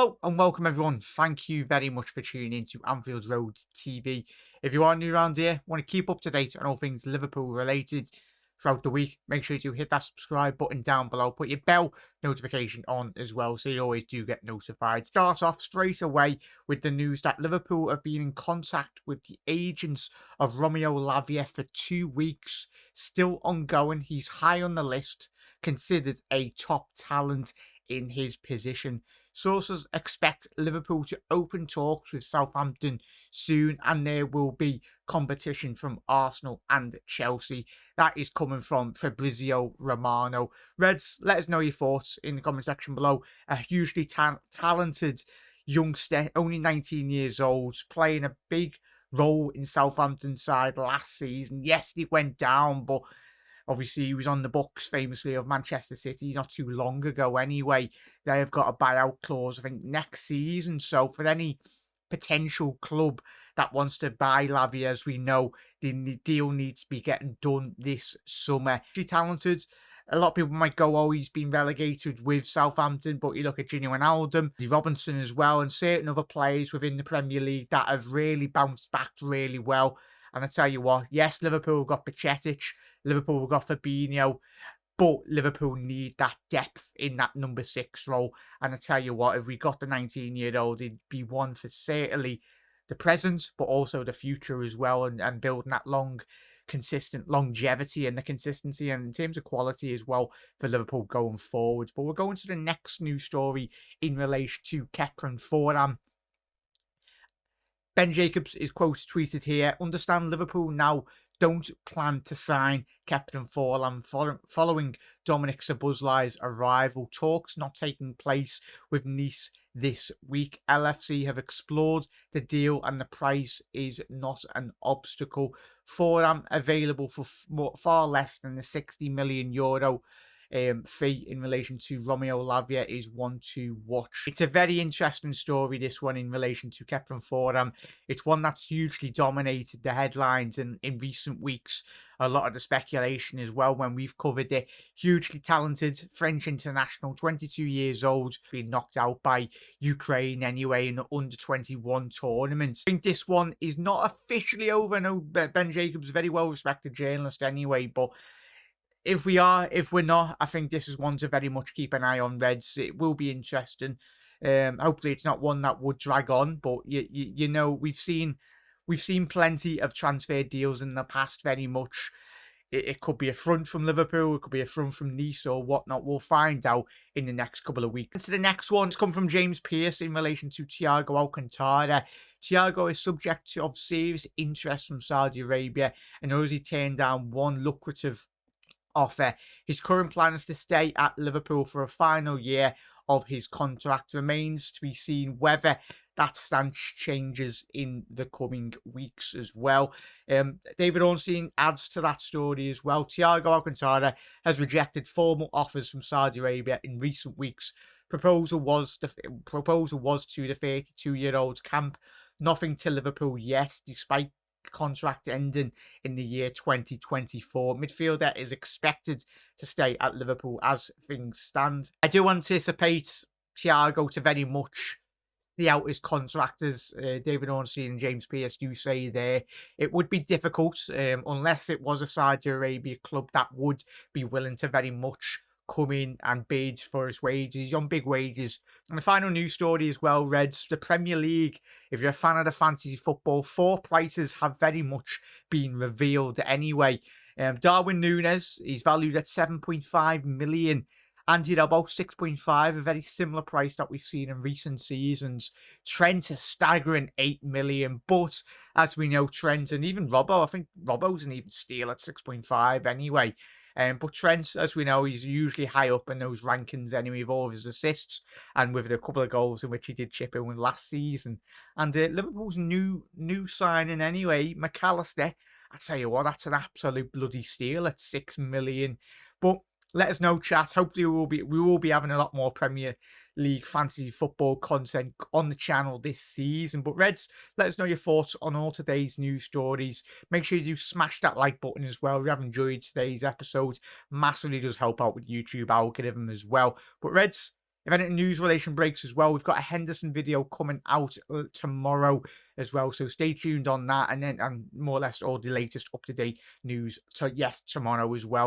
Hello and welcome everyone. Thank you very much for tuning in to Anfield Road TV. If you are new around here, want to keep up to date on all things Liverpool related throughout the week, make sure to hit that subscribe button down below. Put your bell notification on as well so you always do get notified. Start off straight away with the news that Liverpool have been in contact with the agents of Roméo Lavia for 2 weeks. Still ongoing. He's high on the list, considered a top talent in his position. Sources expect Liverpool to open talks with Southampton soon, and there will be competition from Arsenal and Chelsea. That is coming from Fabrizio Romano. Reds, let us know your thoughts in the comment section below. A hugely talented youngster, only 19 years old, playing a big role in Southampton's side last season. Yes, he went down, but obviously, he was on the books famously of Manchester City not too long ago anyway. They have got a buyout clause, I think, next season. So for any potential club that wants to buy Lavia, as we know, the deal needs to be getting done this summer. She's talented. A lot of people might go, oh, he's been relegated with Southampton, but you look at Gini Wijnaldum, Robinson as well, and certain other players within the Premier League that have really bounced back really well. And I tell you what, yes, Liverpool got Pacetic, Liverpool got Fabinho, but Liverpool need that depth in that number 6 role. And I tell you what, if we got the 19-year-old, it'd be one for certainly the present, but also the future as well, and building that consistent longevity and the consistency and in terms of quality as well for Liverpool going forward. But we're going to the next news story in relation to Khéphren Thuram. Ben Jacobs is quote tweeted here, understand Liverpool now don't plan to sign Khéphren Thuram following Dominic Szoboszlai's arrival. Talks not taking place with Nice this week. LFC have explored the deal and the price is not an obstacle. Thuram available for far less than the €60 million fee in relation to Roméo Lavia is one to watch. It's a very interesting story, this one, in relation to Khéphren Thuram. It's one that's hugely dominated the headlines in recent weeks. A lot of the speculation as well when we've covered it. Hugely talented French international, 22 years old, being knocked out by Ukraine anyway in the under-21 tournament. I think this one is not officially over. I know Ben Jacobs, a very well-respected journalist anyway, but if we're not, I think this is one to very much keep an eye on, Reds. It will be interesting. Hopefully it's not one that would drag on, but you know, we've seen plenty of transfer deals in the past. Very much, it could be a front from Liverpool, it could be a front from Nice or whatnot. We'll find out in the next couple of weeks. So the next one's come from James Pearce in relation to Thiago Alcantada. Thiago is subject to serious interest from Saudi Arabia and already turned down one lucrative offer. His current plan is to stay at Liverpool for a final year of his contract. Remains to be seen whether that stance changes in the coming weeks as well. David Ornstein adds to that story as well. Thiago Alcantada has rejected formal offers from Saudi Arabia in recent weeks. Proposal was to the 32-year-old's camp. Nothing to Liverpool yet, despite contract ending in the year 2024. Midfielder is expected to stay at Liverpool as things stand. I do anticipate Thiago to very much see out his contract, as David Ornstein and James Pearce do say there. It would be difficult unless it was a Saudi Arabia club that would be willing to very much come in and bid for his wages. He's on big wages. And the final news story as well, Reds, the Premier League. If you're a fan of the fantasy football, 4 prices have very much been revealed anyway. Darwin Núñez, he's valued at 7.5 million. Andy about 6.5, a very similar price that we've seen in recent seasons. Trent, a staggering 8 million. But as we know, Trent and even Robbo, I think Robbo's an even steal at 6.5 anyway. But Trent, as we know, he's usually high up in those rankings anyway, with all of his assists and with a couple of goals in which he did chip in with last season. And Liverpool's new signing anyway, McAllister, I tell you what, that's an absolute bloody steal at 6 million. But let us know, chat. Hopefully we will be having a lot more Premier League fantasy football content on the channel this season. But Reds, let us know your thoughts on all today's news stories. Make sure you do smash that like button as well if you have enjoyed today's episode. Massively does help out with YouTube algorithm as well. But Reds, If any news relation breaks as well, we've got a Henderson video coming out tomorrow as well, so stay tuned on that, and then more or less all the latest up-to-date news tomorrow as well.